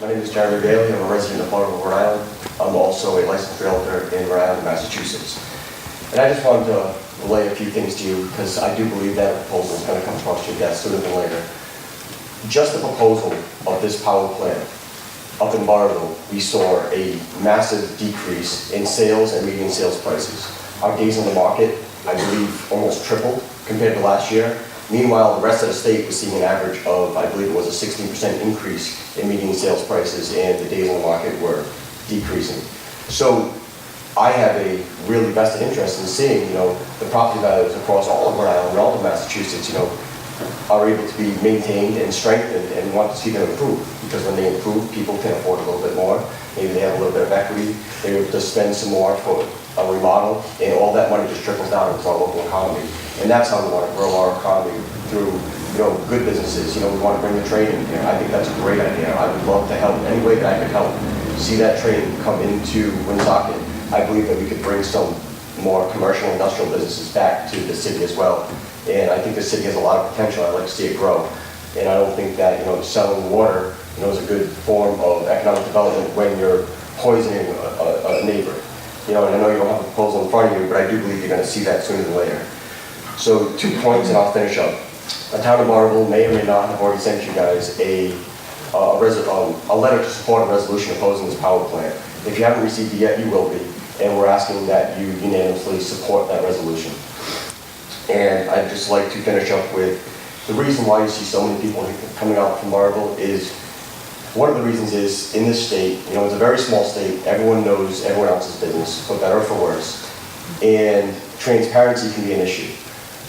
My name is Jeremy Bailey. I'm a resident of Florida, Rhode Island. I'm also a licensed realtor in Rhode Island, Massachusetts. And I just wanted to relay a few things to you because I do believe that proposal is going to come across your desk sooner than later. Just the proposal of this power plant up in Barville, we saw a massive decrease in sales and median sales prices. Our days on the market, I believe, almost tripled compared to last year. Meanwhile, the rest of the state was seeing an average of, I believe it was a 16% increase in median sales prices, and the days on the market were decreasing. So I have a really vested interest in seeing, the property values across all of Rhode Island and all of Massachusetts, are able to be maintained and strengthened, and want to see them improve. Because when they improve, people can afford a little bit more. Maybe they have a little bit of equity. They're able to spend some more for a remodel, and all that money just trickles down into our local economy. And that's how we want to grow our economy through, good businesses. We want to bring the train in here. I think that's a great idea. I would love to help any way that I could help see that train come into Woonsocket. I believe that we could bring some more commercial industrial businesses back to the city as well. And I think the city has a lot of potential. I'd like to see it grow. And I don't think that, selling water, is a good form of economic development when you're poisoning a neighbor. And I know you don't have a proposal in front of you, but I do believe you're going to see that sooner than later. So 2 points and I'll finish up. The town of Barville may or may not have already sent you guys a letter to support a resolution opposing this power plant. If you haven't received it yet, you will be. And we're asking that you unanimously support that resolution. And I'd just like to finish up with the reason why you see so many people coming out from Barville is, one of the reasons is, in this state, it's a very small state, everyone knows everyone else's business, for better or for worse, and transparency can be an issue.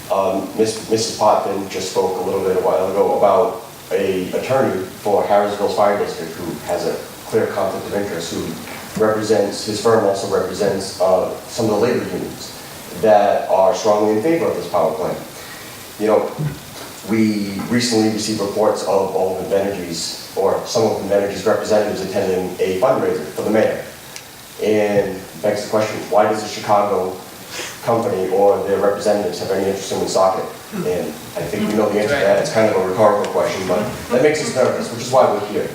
Mrs. Potvin just spoke a little bit a while ago about an attorney for Harrisville's Fire District who has a clear conflict of interest, who represents, his firm also represents some of the labor unions that are strongly in favor of this power plant. We recently received reports of all of Invenergy's, or some of Invenergy's representatives attending a fundraiser for the mayor. And begs the question, why does a Chicago company or their representatives have any interest in Woonsocket? And I think we know the answer to that. It's kind of a rhetorical question, but that makes us nervous, which is why we're here.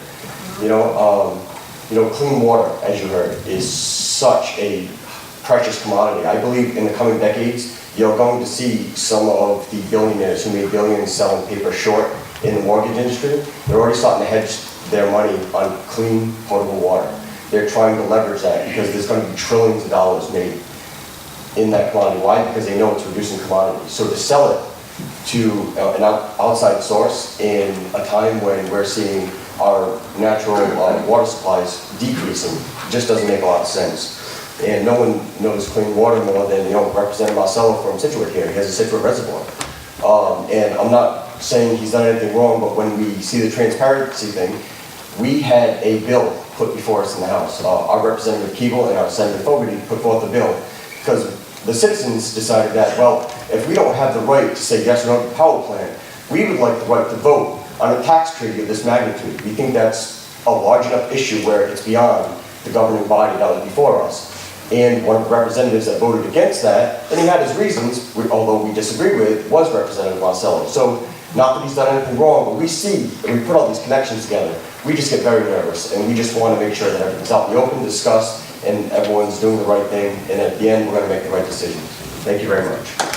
Clean water, as you heard, is such a precious commodity. I believe in the coming decades, you're going to see some of the billionaires who made billions selling paper short in the mortgage industry. They're already starting to hedge their money on clean, potable water. They're trying to leverage that because there's going to be trillions of dollars made in that commodity. Why? Because they know it's reducing commodities. So to sell it to an outside source in a time when we're seeing our natural water supplies decreasing just doesn't make a lot of sense. And no one knows clean water more than Representative Marcello from Situate here. He has a Situate reservoir. And I'm not saying he's done anything wrong, but when we see the transparency thing, we had a bill put before us in the House. Our Representative Keeble and our Senator Fogarty put forth a bill because the citizens decided that, well, if we don't have the right to say yes or no to the power plant, we would like the right to vote on a tax treaty of this magnitude. We think that's a large enough issue where it's beyond the governing body that was before us. And one of the representatives that voted against that, and he had his reasons, although we disagree with, was Representative Marcello. So, not that he's done anything wrong, but we see, and we put all these connections together, we just get very nervous, and we just want to make sure that everything's out in the open, discussed, and everyone's doing the right thing, and at the end, we're going to make the right decision. Thank you very much.